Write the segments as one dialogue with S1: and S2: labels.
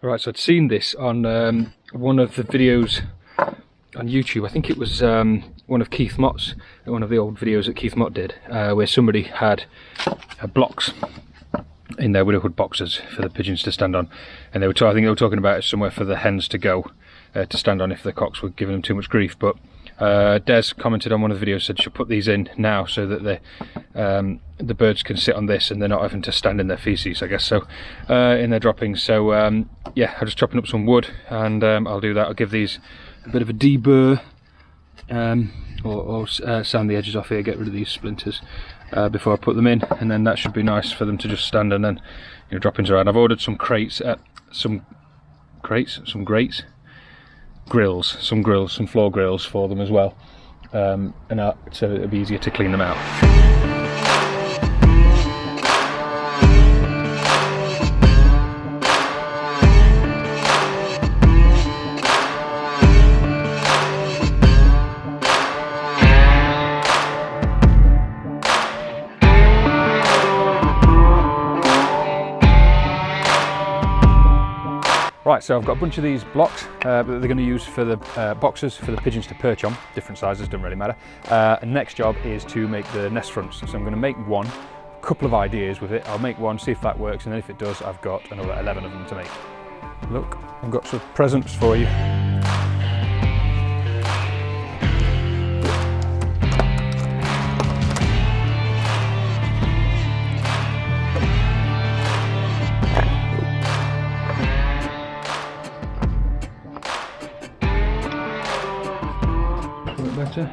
S1: Right, so I'd seen this on one of the videos on YouTube. I think it was one of Keith Mott's, one of the old videos that Keith Mott did, where somebody had blocks in their widowhood boxes for the pigeons to stand on, and they were I think they were talking about it somewhere for the hens to go to stand on if the cocks were giving them too much grief. But Des commented on one of the videos, said she'll put these in now so that the birds can sit on this and they're not having to stand in their feces, I guess, so in their droppings. So yeah, I'm just chopping up some wood, and I'll do that. I'll give these a bit of a deburr, or sand the edges off here, get rid of these splinters before I put them in, and then that should be nice for them to just stand and then, you know, droppings around. I've ordered some grates, some floor grills for them as well, so it'll be easier to clean them out. Right, so I've got a bunch of these blocks that they're going to use for the boxes for the pigeons to perch on. Different sizes, doesn't really matter. And next job is to make the nest fronts. So I'm going to make one, a couple of ideas with it. I'll make one, see if that works, and then if it does, I've got another 11 of them to make. Look, I've got some presents for you. Better.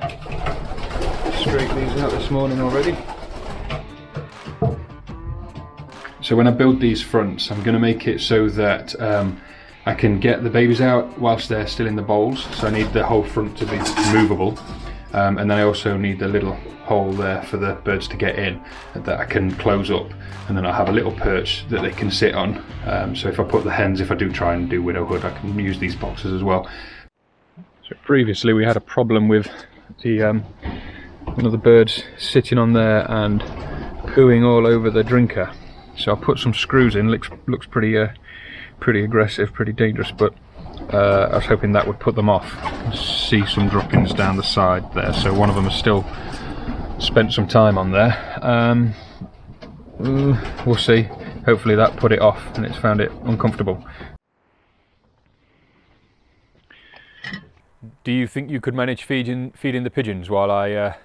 S1: Scrape these out this morning already. So when I build these fronts, I'm going to make it so that I can get the babies out whilst they're still in the bowls. So I need the whole front to be movable, and then I also need the little hole there for the birds to get in that I can close up, and then I'll have a little perch that they can sit on. So if I put the hens, if I do try and do widowhood, I can use these boxes as well. So previously we had a problem with the one of the birds sitting on there and pooing all over the drinker. So I put some screws in. Looks pretty aggressive, pretty dangerous, but I was hoping that would put them off. See some droppings down the side there, so one of them has still spent some time on there. We'll see. Hopefully that put it off and it's found it uncomfortable. Do you think you could manage feeding the pigeons while I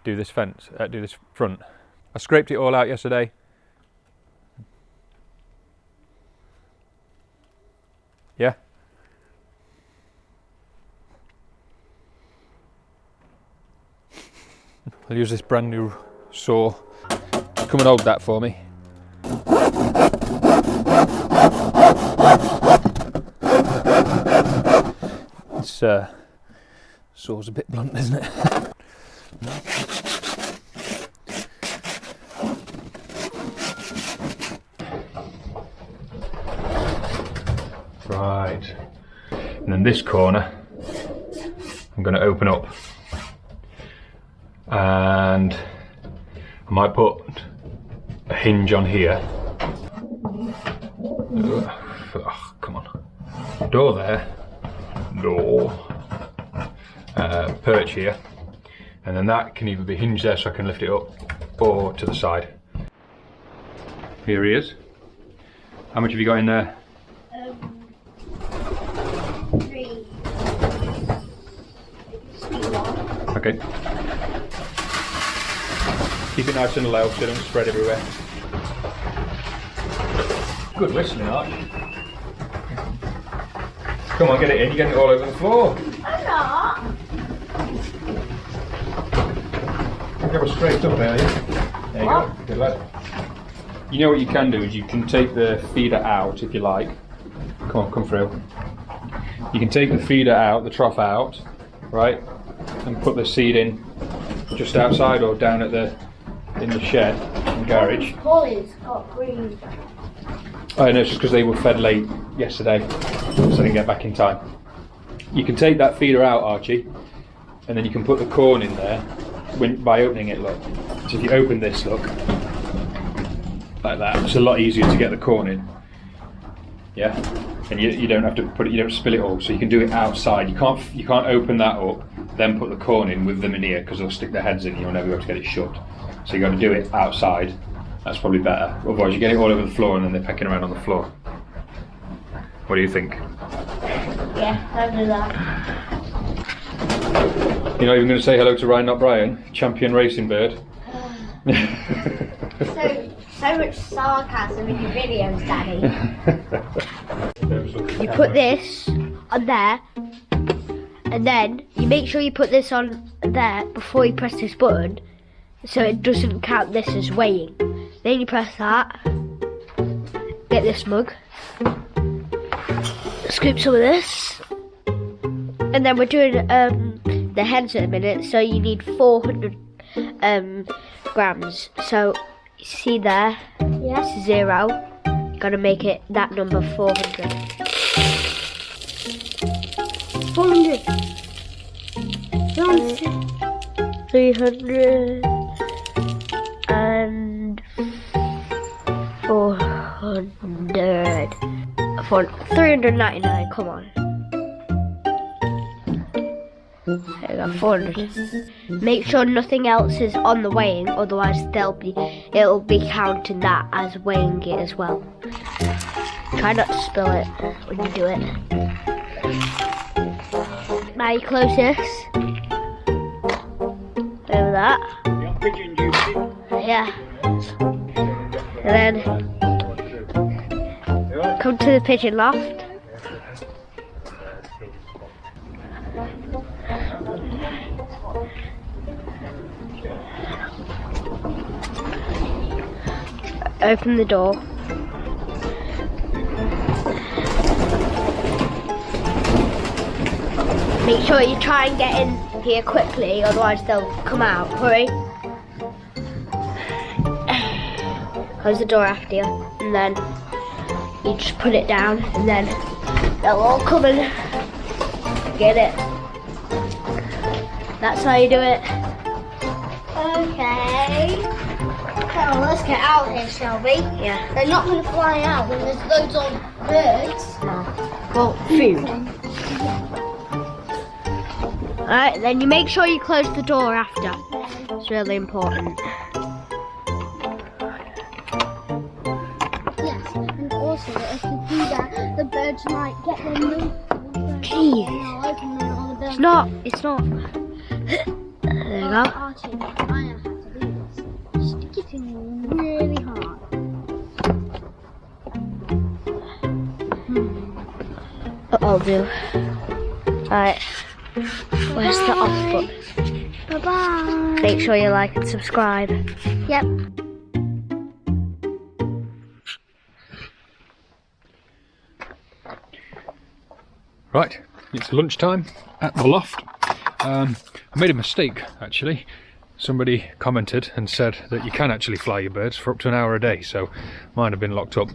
S1: do this fence, do this front? I scraped it all out yesterday. Yeah? I'll use this brand new saw. Come and hold that for me. This saw's a bit blunt, isn't it? Right, and then this corner I'm going to open up, and I might put a hinge on here. Oh, come on. Door there. Door. Perch here. And then that can either be hinged there so I can lift it up, or to the side. Here he is. How much have you got in there?
S2: 3.
S1: Okay. Keep it nice and low so it don't spread everywhere. Good whistling, Arch. Come on, get it in. You're getting it all over the floor.
S2: I'm not.
S1: Get it straight up there, yeah? There you go. Good lad. You know what you can do is you can take the feeder out if you like. Come on, come through. You can take the feeder out, the trough out, right, and put the seed in just outside or down at in the shed and garage.
S2: Boys got green.
S1: Oh no, it's just because they were fed late yesterday, so I didn't get back in time. You can take that feeder out, Archie, and then you can put the corn in there by opening it, look. So if you open this, look, like that, it's a lot easier to get the corn in. Yeah, and you don't have to put it. You don't spill it all, so you can do it outside. You can't open that up, then put the corn in with them in here because they'll stick their heads in. You'll never be able to get it shut. So you got to do it outside. That's probably better. Otherwise, you get it all over the floor and then they're pecking around on the floor. What do you think?
S2: Yeah, I'll do that.
S1: You're not even going to say hello to Ryan, not Brian, champion racing bird.
S2: So much sarcasm in your videos, Daddy.
S3: You put this on there, and then you make sure you put this on there before you press this button, so it doesn't count this as weighing. Then you press that, get this mug, scoop some of this, and then we're doing the hens at a minute, so you need 400 grams. So you see there,
S2: Yeah.
S3: it's 0. You gotta make it that number 400.
S2: 400.
S3: 300 and 400. 399, come on. There we go, 400. Make sure nothing else is on the weighing, otherwise it'll be counting that as weighing it as well. Try not to spill it when you do it. Now you close this. Over that. Yeah. And then come to the pigeon loft. Open the door. Make sure you try and get in here quickly, otherwise they'll come out. Hurry. Close the door after you, and then you just put it down, and then they'll all come and get it. That's how you do it.
S2: Okay. Well, let's get out here, shall we?
S3: Yeah.
S2: They're not going to fly out when there's loads of birds.
S3: No. Well, food. Alright, then you make sure you close the door after. It's really important.
S2: Yes, and also if you do that, the birds might get them moved.
S3: Jeez. It's not. There you go.
S2: Archie, I have to do this. Stick it in really hard.
S3: I'll do. Alright. Where's the off button?
S2: Bye-bye.
S3: Make sure you like and subscribe.
S2: Yep.
S1: Right, it's lunchtime at the loft. I made a mistake actually. Somebody commented and said that you can actually fly your birds for up to an hour a day, so mine have been locked up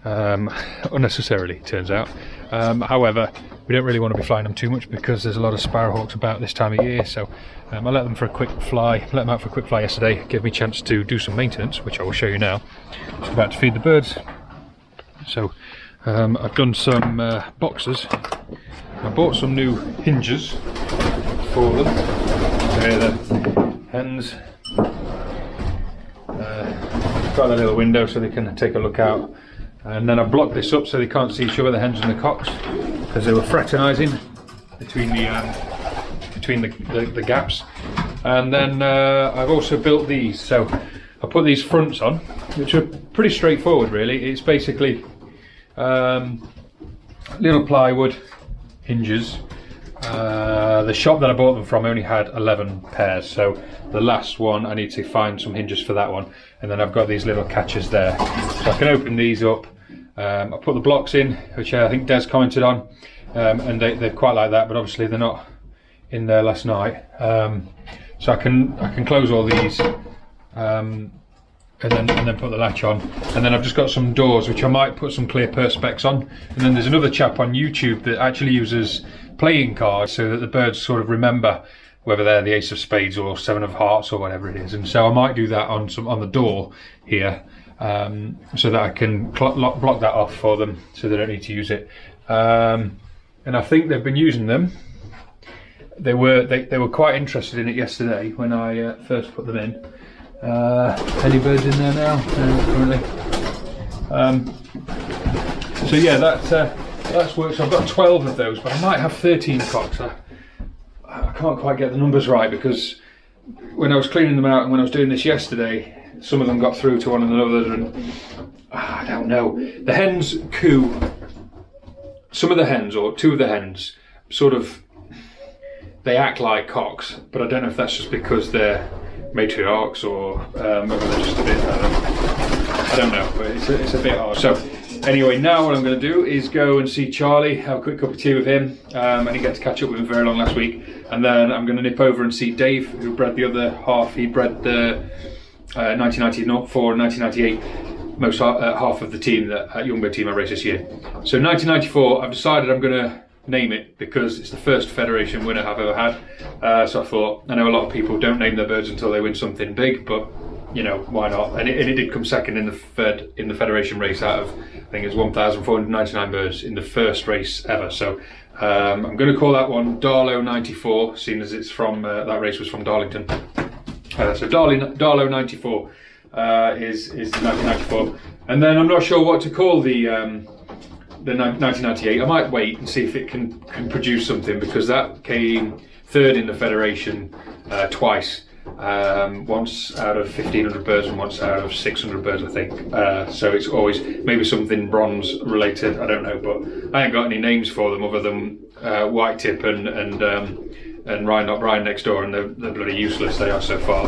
S1: unnecessarily, turns out. However, we don't really want to be flying them too much because there's a lot of sparrowhawks about this time of year, so I let them for a quick fly. Let them out for a quick fly yesterday, gave me a chance to do some maintenance, which I will show you now. Just about to feed the birds. So I've done some boxes. I bought some new hinges for them. There the hens. Got a little window so they can take a look out. And then I blocked this up so they can't see each other, the hens and the cocks, because they were fraternising between the gaps. And then I've also built these. So I put these fronts on, which are pretty straightforward really. It's basically little plywood hinges. The shop that I bought them from only had 11 pairs, so the last one I need to find some hinges for that one, and then I've got these little catches there, so I can open these up. I put the blocks in, which I think Des commented on, and they're quite like that, but obviously they're not in there last night, so I can close all these and then put the latch on, and then I've just got some doors which I might put some clear perspex on, and then there's another chap on YouTube that actually uses playing cards so that the birds sort of remember whether they're the ace of spades or 7 of hearts or whatever it is. And so I might do that on the door here, so that I can block that off for them, so they don't need to use it. And I think they've been using them. They were quite interested in it yesterday when I first put them in. Any birds in there now? Currently. So yeah, that's worked. So I've got 12 of those, but I might have 13 cocks. I can't quite get the numbers right, because when I was cleaning them out and when I was doing this yesterday, some of them got through to one another, and I don't know. The hens coo. Some of the hens, or 2 of the hens, sort of, they act like cocks, but I don't know if that's just because they're matriarchs or whether they're just a bit, I don't know, but it's a bit odd. So anyway, now what I'm going to do is go and see Charlie, have a quick cup of tea with him, and he got to catch up with him very long last week, and then I'm going to nip over and see Dave, who bred the other half. He bred the 1994 and 1998, most half of the team, that Youngbird team I raced this year. So 1994, I've decided I'm going to name it because it's the first Federation winner I've ever had. So I thought, I know a lot of people don't name their birds until they win something big, but you know, why not? And it did come second in the Federation race out of, I think it was 1,499 birds in the first race ever. So I'm going to call that one Darlow 94, seeing as it's from that race was from Darlington. So Darlow 94 is 1994, and then I'm not sure what to call the 1998. I might wait and see if it can produce something, because that came 3rd in the Federation twice, once out of 1,500 birds and once out of 600 birds, I think. So it's always maybe something bronze related, I don't know, but I ain't got any names for them other than White Tip and Ryan Not Ryan next door, and they're bloody useless, they are so far.